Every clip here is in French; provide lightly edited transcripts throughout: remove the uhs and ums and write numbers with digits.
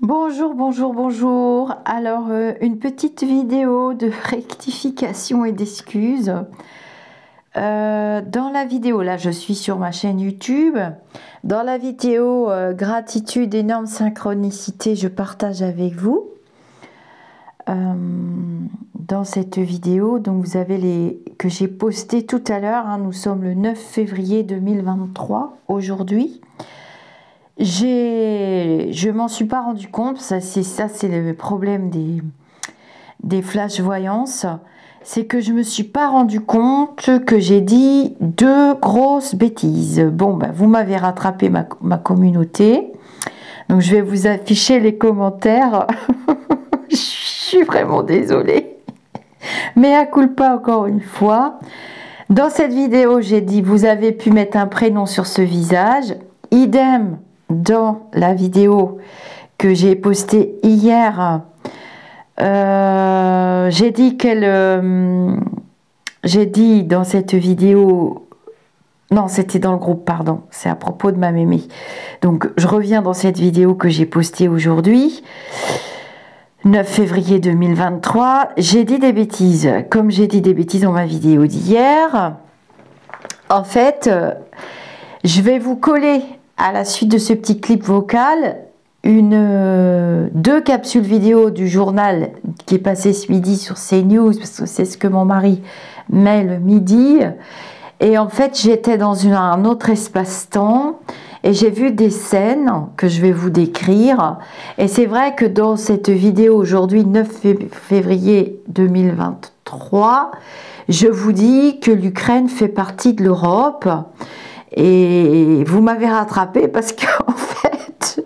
Bonjour, bonjour, bonjour. Alors, une petite vidéo de rectification et d'excuses. Dans la vidéo, là, je suis sur ma chaîne YouTube. Dans la vidéo gratitude, énorme synchronicité, je partage avec vous. Dans cette vidéo, donc vous avez les que j'ai posté tout à l'heure. Hein, nous sommes le 9 février 2023 aujourd'hui. Je m'en suis pas rendu compte, c'est le problème des flash voyances, c'est que je me suis pas rendu compte que j'ai dit deux grosses bêtises. Bon, ben, vous m'avez rattrapé ma communauté, donc je vais vous afficher les commentaires. Je suis vraiment désolée, mais à culpa encore une fois. Dans cette vidéo, j'ai dit vous avez pu mettre un prénom sur ce visage, idem. Dans la vidéo que j'ai postée hier, j'ai dit dans cette vidéo, non c'était dans le groupe, pardon, c'est à propos de ma mémé. Donc je reviens dans cette vidéo que j'ai postée aujourd'hui, 9 février 2023, j'ai dit des bêtises. Comme j'ai dit des bêtises dans ma vidéo d'hier, en fait, je vais vous coller à la suite de ce petit clip vocal, deux capsules vidéo du journal qui est passé ce midi sur CNews, parce que c'est ce que mon mari met le midi. Et en fait, j'étais dans un autre espace-temps et j'ai vu des scènes que je vais vous décrire. Et c'est vrai que dans cette vidéo aujourd'hui, 9 février 2023, je vous dis que l'Ukraine fait partie de l'Europe. Et vous m'avez rattrapé parce qu'en fait,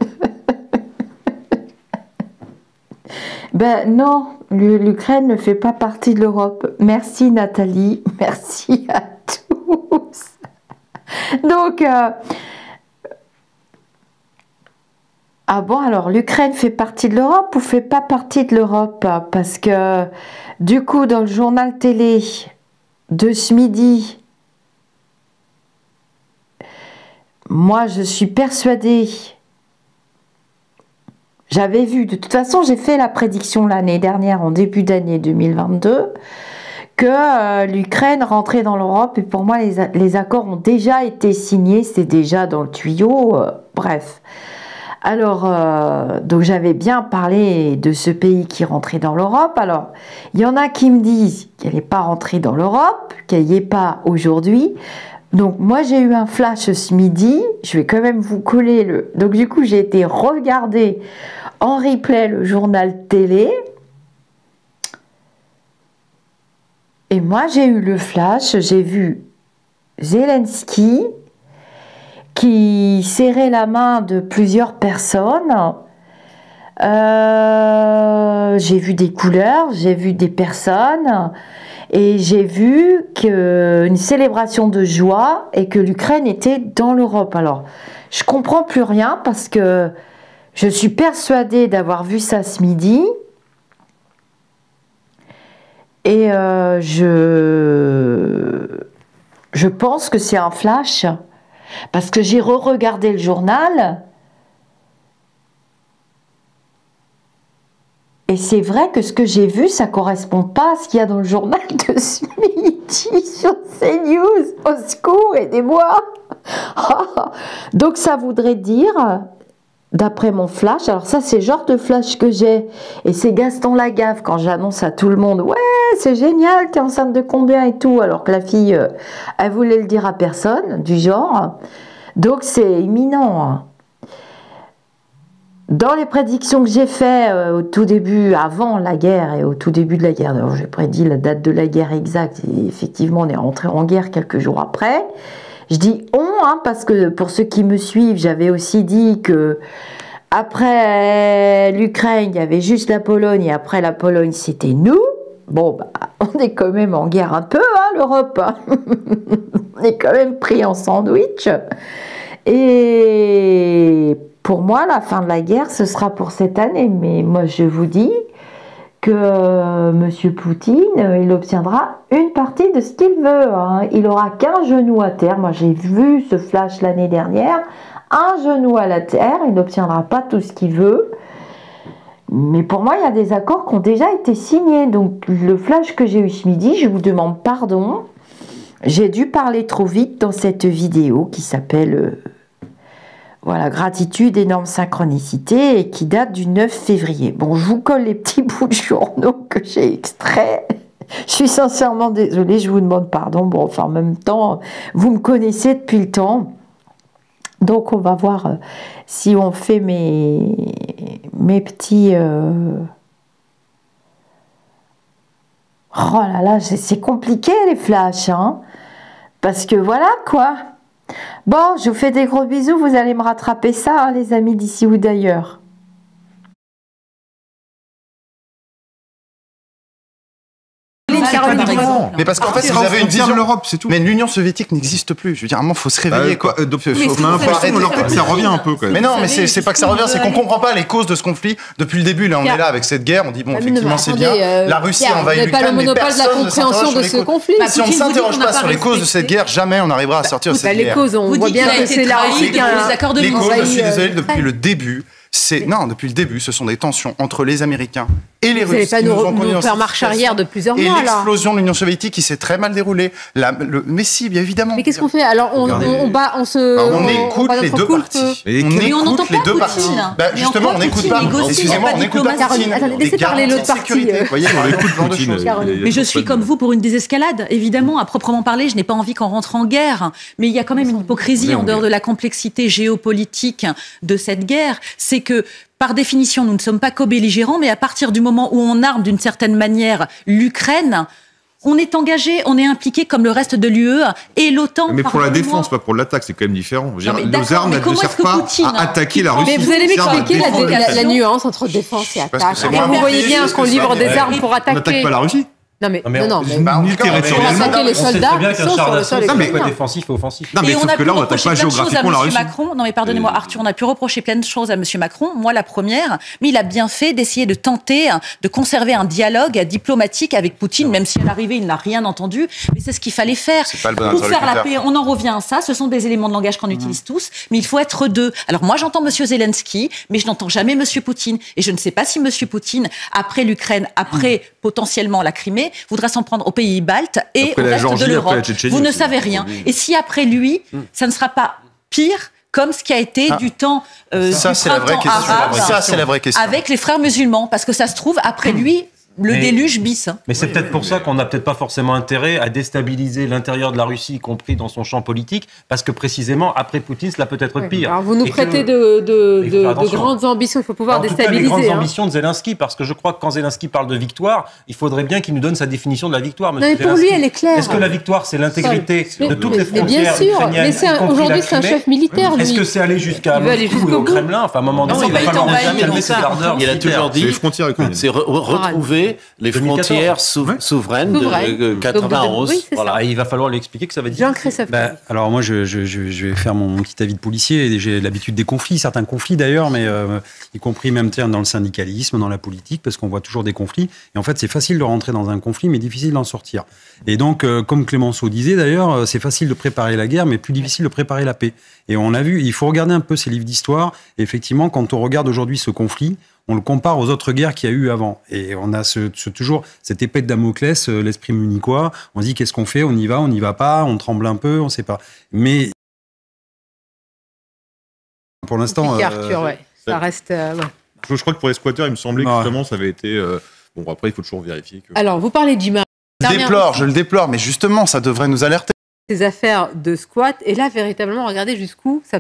ben non, l'Ukraine ne fait pas partie de l'Europe. Merci Nathalie, merci à tous. Donc, ah bon, alors l'Ukraine fait partie de l'Europe ou fait pas partie de l'Europe? Parce que du coup, dans le journal télé de ce midi, moi, je suis persuadée, j'avais vu, de toute façon, j'ai fait la prédiction l'année dernière, en début d'année 2022, que l'Ukraine rentrait dans l'Europe, et pour moi, les accords ont déjà été signés, c'est déjà dans le tuyau, bref. Alors, donc j'avais bien parlé de ce pays qui rentrait dans l'Europe. Alors, il y en a qui me disent qu'elle n'est pas rentrée dans l'Europe, qu'elle n'y est pas aujourd'hui. Donc moi j'ai eu un flash ce midi, je vais quand même vous coller le... Donc du coup j'ai été regarder en replay le journal télé. Et moi j'ai eu le flash, j'ai vu Zelensky qui serrait la main de plusieurs personnes. J'ai vu des couleurs, j'ai vu des personnes... Et j'ai vu une célébration de joie et que l'Ukraine était dans l'Europe. Alors, je comprends plus rien parce que je suis persuadée d'avoir vu ça ce midi. Et je pense que c'est un flash parce que j'ai re-regardé le journal. Et c'est vrai que ce que j'ai vu, ça ne correspond pas à ce qu'il y a dans le journal de ce midi sur CNews. Au secours, aidez-moi. Donc ça voudrait dire, d'après mon flash, alors ça c'est le genre de flash que j'ai, et c'est Gaston Lagaffe quand j'annonce à tout le monde, ouais c'est génial, t'es enceinte de combien et tout, alors que la fille, elle voulait le dire à personne, du genre. Donc c'est imminent. Dans les prédictions que j'ai faites au tout début, avant la guerre et au tout début de la guerre, alors j'ai prédit la date de la guerre exacte et effectivement on est rentré en guerre quelques jours après. Je dis on, hein, parce que pour ceux qui me suivent, j'avais aussi dit que après l'Ukraine, il y avait juste la Pologne et après la Pologne, c'était nous. Bon, bah, on est quand même en guerre un peu, hein, l'Europe. Hein. On est quand même pris en sandwich. Et pour moi, la fin de la guerre, ce sera pour cette année. Mais moi, je vous dis que M. Poutine, il obtiendra une partie de ce qu'il veut. Hein. Il n'aura qu'un genou à terre. Moi, j'ai vu ce flash l'année dernière. Un genou à la terre. Il n'obtiendra pas tout ce qu'il veut. Mais pour moi, il y a des accords qui ont déjà été signés. Donc, le flash que j'ai eu ce midi, je vous demande pardon. J'ai dû parler trop vite dans cette vidéo qui s'appelle voilà, Gratitude, énorme synchronicité et qui date du 9 février. Bon, je vous colle les petits bouts de journaux que j'ai extraits. Je suis sincèrement désolée, je vous demande pardon. Bon, enfin, en même temps, vous me connaissez depuis le temps. Donc, on va voir si on fait mes petits... Oh là là, c'est compliqué les flashs, hein. Parce que voilà, quoi. Bon, je vous fais des gros bisous, vous allez me rattraper ça, hein, les amis d'ici ou d'ailleurs. Mais parce qu'en fait, vous avez une vision de l'Europe, c'est tout. Mais l'Union soviétique n'existe plus. Je veux dire, à un moment, faut se réveiller, quoi. Ça revient un peu, quand même. Mais non, mais c'est pas que ça revient, c'est qu'on comprend pas les causes de ce conflit. Depuis le début, là, on est là avec cette guerre. On dit, bon, effectivement, c'est bien. La Russie envahit l'Ukraine, mais personne ne s'interroge sur les causes. Si on ne s'interroge pas sur les causes de cette guerre, jamais on n'arrivera à sortir de cette guerre. Les causes, on voit bien que c'est la Russie qui a les accords de Minsk. Je suis désolé, depuis le début. Depuis le début, ce sont des tensions entre les Américains et les Russes. Vous n'allez pas nous faire marche arrière de plusieurs mois, là. Et l'explosion de l'Union soviétique qui s'est très mal déroulée. Mais si, bien évidemment. Mais qu'est-ce qu'on fait? Alors, on écoute les deux parties. Mais on n'entend pas Poutine. Justement, on n'écoute pas. Excusez-moi, on n'écoute pas Poutine. Attendez, laissez parler l'autre partie. Vous voyez, on écoute Poutine. Mais je suis comme vous pour une désescalade. Évidemment, à proprement parler, je n'ai pas envie qu'on rentre en guerre. Mais il y a quand même une hypocrisie en dehors de la complexité géopolitique de cette guerre. C'est que par définition, nous ne sommes pas co-belligérants, mais à partir du moment où on arme d'une certaine manière l'Ukraine, on est engagé, on est impliqué comme le reste de l'UE et l'OTAN. Mais pour la défense, pas pour l'attaque, c'est quand même différent. Nos armes ne servent pas à attaquer la Russie. Mais vous allez m'expliquer la nuance entre défense et attaque. Et vous voyez bien qu'on livre des armes pour attaquer. On n'attaque pas la Russie. Non mais ni territorialement. Attaquer les soldats sur le sol. Non mais défensif et offensif. Non mais sauf que là on n'attaque pas géographiquement la Russie. Non mais pardonnez-moi Arthur, on a pu reprocher plein de choses à M. Macron, moi la première, mais il a bien fait d'essayer de tenter de conserver un dialogue diplomatique avec Poutine, même si à l'arrivée il n'a rien entendu, mais c'est ce qu'il fallait faire. C'est pas le bon pour faire la interlocuteur. paix, on en revient à ça, ce sont des éléments de langage qu'on utilise tous, mais il faut être deux. Alors moi j'entends M. Zelensky, mais je n'entends jamais M. Poutine, et je ne sais pas si M. Poutine, après l'Ukraine, après potentiellement la Crimée, voudra s'en prendre aux pays baltes et après au reste Géorgie, de l'Europe. Vous ne aussi. savez rien. Et si après lui, ça ne sera pas pire comme ce qui a été du temps Ça, du c'est la vraie printemps question. arabe, Ça, c'est la vraie question. avec les frères musulmans, parce que ça se trouve, après lui, le déluge bis. Mais c'est peut-être pour ça qu'on n'a peut-être pas forcément intérêt à déstabiliser l'intérieur de la Russie, y compris dans son champ politique, parce que précisément, après Poutine, cela peut être pire. Alors vous nous prêtez de grandes ambitions, il faut pouvoir déstabiliser. En tout cas, les grandes ambitions de Zelensky, parce que je crois que quand Zelensky parle de victoire, il faudrait bien qu'il nous donne sa définition de la victoire. Non, mais pour lui, elle est claire. Est-ce que la victoire, c'est l'intégrité de toutes les Mais bien frontières sûr, ukrainiennes, mais aujourd'hui, c'est un chef militaire, lui. Est-ce que c'est aller jusqu'à Moscou et au Kremlin? Enfin, à un moment donné, il va falloir calmer cette ardeur. Il a toujours dit, Les frontières ukrainiennes. c'est retrouver les frontières souveraines de 91. Oui, c'est voilà. Ah, il va falloir lui expliquer que ça va être Jean difficile. Christophe. Alors moi, je vais faire mon petit avis de policier. Et j'ai l'habitude des conflits, certains conflits d'ailleurs, mais y compris même dans le syndicalisme, dans la politique, parce qu'on voit toujours des conflits. Et en fait, c'est facile de rentrer dans un conflit, mais difficile d'en sortir. Et donc, comme Clémenceau disait d'ailleurs, c'est facile de préparer la guerre, mais plus difficile de préparer la paix. Et on a vu, il faut regarder un peu ces livres d'histoire. Et effectivement, quand on regarde aujourd'hui ce conflit, on le compare aux autres guerres qu'il y a eu avant. Et on a toujours cette épée de Damoclès, l'esprit munichois. On se dit, qu'est-ce qu'on fait? On y va pas, on tremble un peu, on sait pas. Mais pour l'instant... Arthur, ouais. Ça reste... Je crois que pour les squatteurs, il me semblait que justement ça avait été... Bon, après, il faut toujours vérifier que... Alors, vous parlez du mari. Je le déplore, mais justement, ça devrait nous alerter. Ces affaires de squat, et là, véritablement, regardez jusqu'où ça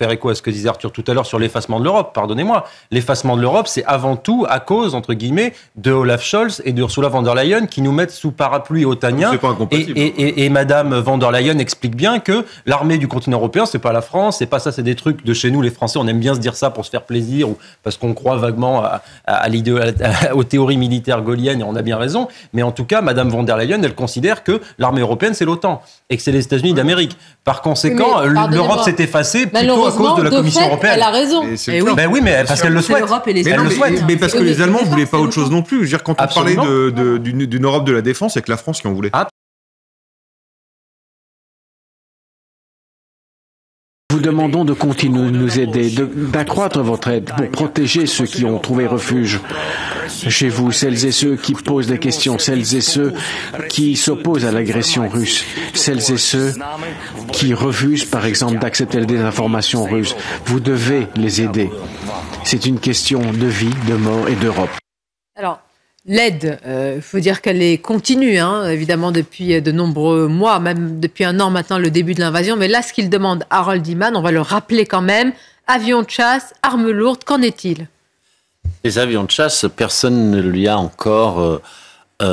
faire écho à ce que disait Arthur tout à l'heure sur l'effacement de l'Europe. Pardonnez-moi. L'effacement de l'Europe, c'est avant tout à cause, entre guillemets, de Olaf Scholz et de Ursula von der Leyen qui nous mettent sous parapluie otanien. C'est pas incompatible. Et Madame von der Leyen explique bien que l'armée du continent européen, c'est pas la France, c'est pas ça, c'est des trucs de chez nous, les Français. On aime bien se dire ça pour se faire plaisir ou parce qu'on croit vaguement aux théories militaires gaulliennes et on a bien raison. Mais en tout cas, Madame von der Leyen, elle considère que l'armée européenne, c'est l'OTAN et que c'est les États-Unis d'Amérique. Par conséquent, l'Europe s'est effacée plutôt à cause de la Commission européenne. Elle a raison. Ben oui, mais parce qu'elle le souhaite. Mais parce que les Allemands ne voulaient pas autre chose non plus. Je veux dire, quand on parlait d'une Europe de la défense, c'est que la France qui en voulait. Nous demandons de continuer de nous aider, d'accroître votre aide pour protéger ceux qui ont trouvé refuge chez vous, celles et ceux qui posent des questions, celles et ceux qui s'opposent à l'agression russe, celles et ceux qui refusent, par exemple, d'accepter la désinformation russe. Vous devez les aider. C'est une question de vie, de mort et d'Europe. Alors, l'aide, il faut dire qu'elle est continue, évidemment, depuis de nombreux mois, même depuis 1 an maintenant, le début de l'invasion. Mais là, ce qu'il demande Harold Iman, on va le rappeler quand même, avions de chasse, armes lourdes, qu'en est-il? Les avions de chasse, personne ne lui a encore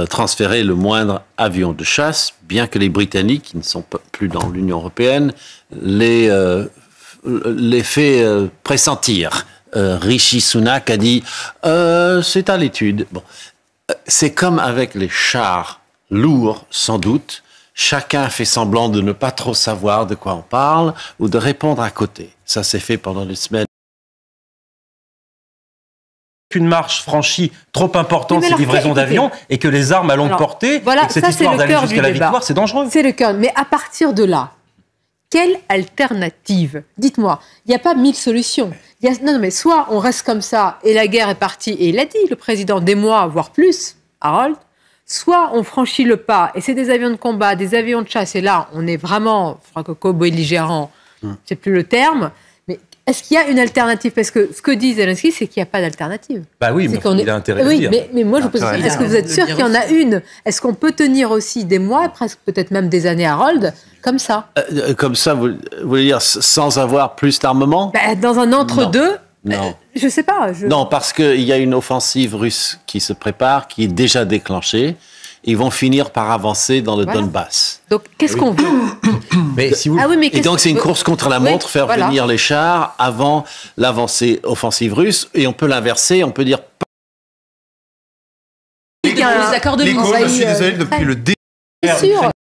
transféré le moindre avion de chasse, bien que les Britanniques, qui ne sont plus dans l'Union européenne, les fait pressentir. Rishi Sunak a dit c'est à l'étude. Bon. C'est comme avec les chars lourds, sans doute. Chacun fait semblant de ne pas trop savoir de quoi on parle ou de répondre à côté. Ça s'est fait pendant des semaines. Qu'une marche franchie trop importante, ces livraisons d'avions, et que les armes à longue portée, voilà, et que cette histoire d'aller jusqu'à la victoire, c'est dangereux. C'est le cœur. Mais à partir de là, quelle alternative? Dites-moi, il n'y a pas 1000 solutions. Non, mais soit on reste comme ça et la guerre est partie, et il a dit, le président, des mois, voire plus, Harold, soit on franchit le pas, et c'est des avions de combat, des avions de chasse, et là, on est vraiment franco-belligérant, c'est plus le terme, mais est-ce qu'il y a une alternative? Parce que ce que dit Zelensky, c'est qu'il n'y a pas d'alternative. Bah oui, mais il a intérêt à le dire. Mais moi, je pose la question, est-ce que vous êtes sûr qu'il y en a une? Est-ce qu'on peut tenir aussi des mois, presque peut-être même des années, Harold, comme ça? Comme ça, vous voulez dire sans avoir plus d'armement? Dans un entre-deux? Non. Je ne sais pas. Non, parce qu'il y a une offensive russe qui se prépare, qui est déjà déclenchée. Ils vont finir par avancer dans le Donbass. Donc, qu'est-ce qu'on veut? Mais si vous... Et donc, c'est une course contre la montre, faire venir les chars avant l'avancée offensive russe. Et on peut l'inverser, on peut dire... Les accords de Minsk. Je suis désolé, depuis le début... C'est sûr.